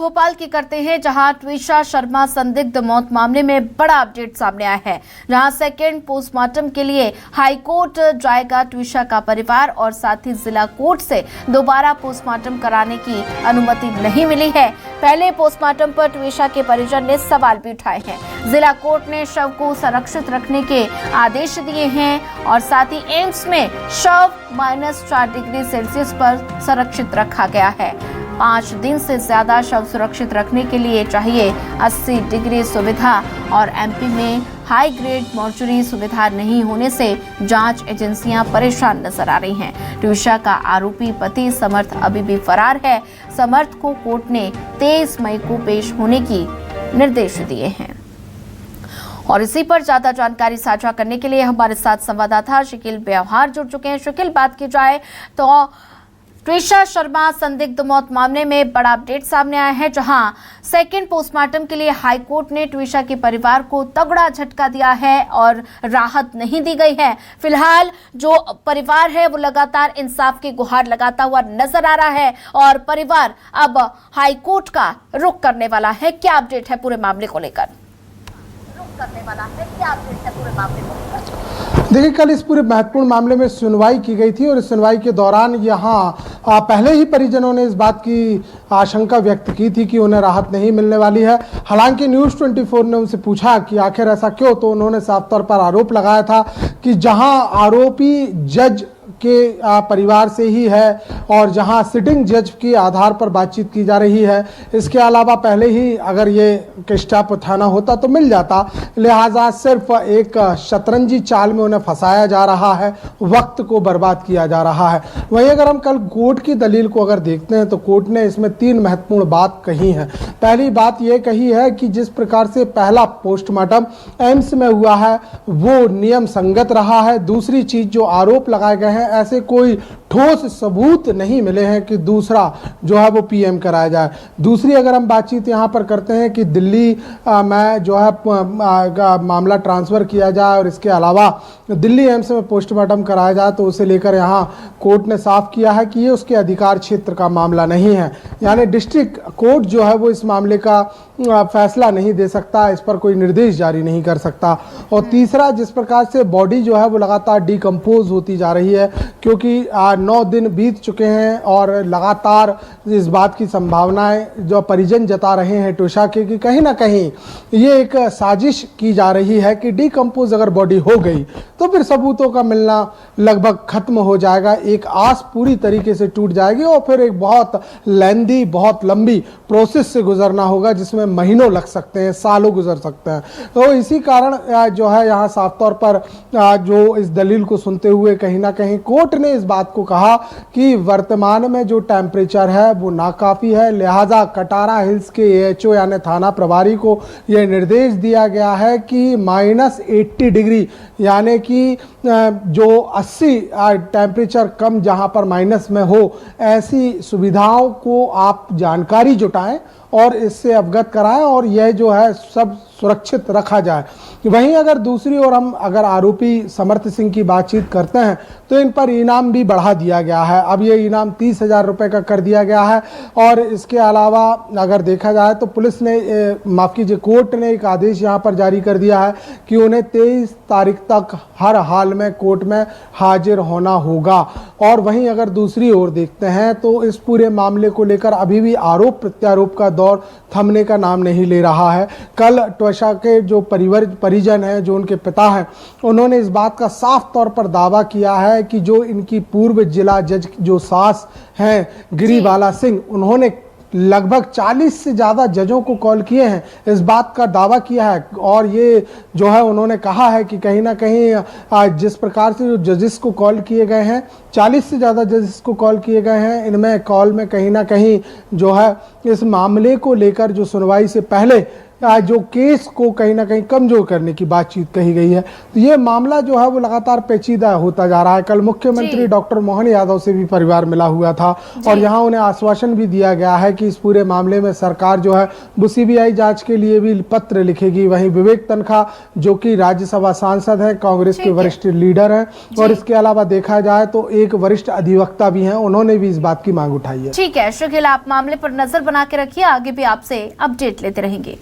भोपाल की करते हैं, जहां ट्विशा शर्मा संदिग्ध मौत मामले में बड़ा अपडेट सामने आया है। जहां सेकेंड पोस्टमार्टम के लिए हाईकोर्ट जाएगा ट्विशा का परिवार और साथ ही जिला कोर्ट से दोबारा पोस्टमार्टम कराने की अनुमति नहीं मिली है। पहले पोस्टमार्टम पर ट्विशा के परिजन ने सवाल भी उठाए हैं। जिला कोर्ट ने शव को संरक्षित रखने के आदेश दिए हैं और साथ ही एम्स में शव -4 डिग्री सेल्सियस पर संरक्षित रखा गया है। 5 दिन से ज्यादा शव सुरक्षित रखने के लिए चाहिए 80 डिग्री सुविधा और एमपी में हाई ग्रेड मॉर्चरी सुविधा नहीं होने से जांच एजेंसियां परेशान नजर आ रही हैं। ट्विशा का आरोपी पति समर्थ अभी भी फरार है। समर्थ को कोर्ट ने 23 मई को पेश होने की निर्देश दिए हैं। और इसी पर ज्यादा जानकारी साझा करने के लिए हमारे साथ संवाददाता शकील व्यवहार जुड़ चुके हैं। शकील, बात की जाए तो ट्विशा शर्मा संदिग्ध मौत मामले में बड़ा अपडेट सामने आया है, जहां सेकेंड पोस्टमार्टम के लिए हाईकोर्ट ने ट्विशा के परिवार को तगड़ा झटका दिया है और राहत नहीं दी गई है। फिलहाल जो परिवार है वो लगातार इंसाफ की गुहार लगाता हुआ नजर आ रहा है और परिवार अब हाईकोर्ट का रुख करने वाला है। क्या अपडेट है पूरे मामले को लेकर? देखिए, कल इस पूरे महत्वपूर्ण मामले में सुनवाई की गई थी और इस सुनवाई के दौरान यहाँ पहले ही परिजनों ने इस बात की आशंका व्यक्त की थी कि उन्हें राहत नहीं मिलने वाली है। हालांकि न्यूज़ 24 ने उनसे पूछा कि आखिर ऐसा क्यों, तो उन्होंने साफ तौर पर आरोप लगाया था कि जहां आरोपी जज के परिवार से ही है और जहां सिटिंग जज के आधार पर बातचीत की जा रही है, इसके अलावा पहले ही अगर ये किस्टाप थाना होता तो मिल जाता, लिहाजा सिर्फ एक शतरंजी चाल में उन्हें फंसाया जा रहा है, वक्त को बर्बाद किया जा रहा है। वहीं अगर हम कल कोर्ट की दलील को अगर देखते हैं तो कोर्ट ने इसमें 3 महत्वपूर्ण बात कही है। पहली बात यह कही है कि जिस प्रकार से पहला पोस्टमार्टम एम्स में हुआ है वो नियम संगत रहा है। दूसरी चीज, जो आरोप लगाए गए हैं ऐसे कोई ठोस सबूत नहीं मिले हैं कि दूसरा जो है वो पीएम कराया जाए। दूसरी अगर हम बातचीत यहाँ पर करते हैं कि दिल्ली में जो है मामला ट्रांसफ़र किया जाए और इसके अलावा दिल्ली एम्स में पोस्टमार्टम कराया जाए, तो उसे लेकर यहाँ कोर्ट ने साफ किया है कि ये उसके अधिकार क्षेत्र का मामला नहीं है। यानी डिस्ट्रिक्ट कोर्ट जो है वो इस मामले का फैसला नहीं दे सकता, इस पर कोई निर्देश जारी नहीं कर सकता। और तीसरा, जिस प्रकार से बॉडी जो है वो लगातार डिकम्पोज होती जा रही है, क्योंकि 9 दिन बीत चुके हैं और लगातार इस बात की संभावनाएं जो परिजन जता रहे हैं ट्विशा के कि कहीं ना कहीं ये एक साजिश की जा रही है कि डिकम्पोज अगर बॉडी हो गई तो फिर सबूतों का मिलना लगभग खत्म हो जाएगा, एक आस पूरी तरीके से टूट जाएगी और फिर एक बहुत लेंदी, बहुत लंबी प्रोसेस से गुजरना होगा जिसमें महीनों लग सकते हैं, सालों गुजर सकते हैं। तो इसी कारण जो है यहाँ साफ तौर पर जो इस दलील को सुनते हुए कहीं ना कहीं कोर्ट ने इस बात को कहा कि वर्तमान में जो टेम्परेचर है वो नाकाफी है, लिहाजा कटारा हिल्स के एएचओ यानी थाना प्रभारी को यह निर्देश दिया गया है कि -80 डिग्री यानी कि जो 80 टेम्परेचर कम जहां पर माइनस में हो, ऐसी सुविधाओं को आप जानकारी जुटाएं और इससे अवगत कराएं और यह जो है सब सुरक्षित रखा जाए। वहीं अगर दूसरी ओर हम अगर आरोपी समर्थ सिंह की बातचीत करते हैं तो इन पर इनाम भी बढ़ा दिया गया है। अब ये इनाम 30,000 रुपये का कर दिया गया है और इसके अलावा अगर देखा जाए तो पुलिस ने माफ़ कीजिए कोर्ट ने एक आदेश यहाँ पर जारी कर दिया है कि उन्हें 23 तारीख तक हर हाल में कोर्ट में हाजिर होना होगा। और वहीं अगर दूसरी ओर देखते हैं तो इस पूरे मामले को लेकर अभी भी आरोप प्रत्यारोप का दौर थमने का नाम नहीं ले रहा है। कल ट्विशा के जो परिजन हैं, जो उनके पिता हैं, उन्होंने इस बात का साफ तौर पर दावा किया है कि जो इनकी पूर्व जिला जज जो सास हैं गिरिबाला सिंह, उन्होंने लगभग 40 से ज़्यादा जजों को कॉल किए हैं, इस बात का दावा किया है। और ये जो है उन्होंने कहा है कि कहीं ना कहीं जिस प्रकार से जो जजेस को कॉल किए गए हैं, 40 से ज़्यादा जजेस को कॉल किए गए हैं, इनमें कॉल में कहीं ना कहीं जो है इस मामले को लेकर जो सुनवाई से पहले जो केस को कहीं ना कहीं कमजोर करने की बातचीत कही गई है। तो ये मामला जो है वो लगातार पेचीदा होता जा रहा है। कल मुख्यमंत्री डॉक्टर मोहन यादव से भी परिवार मिला हुआ था और यहाँ उन्हें आश्वासन भी दिया गया है कि इस पूरे मामले में सरकार जो है वो सीबीआई जांच के लिए भी पत्र लिखेगी। वहीं विवेक तनखा जो कि राज्यसभा सांसद हैं, कांग्रेस के वरिष्ठ लीडर हैं और इसके अलावा देखा जाए तो एक वरिष्ठ अधिवक्ता भी हैं, उन्होंने भी इस बात की मांग उठाई है। ठीक है शकील, आप मामले पर नजर बना के रखिए, आगे भी आपसे अपडेट लेते रहेंगे।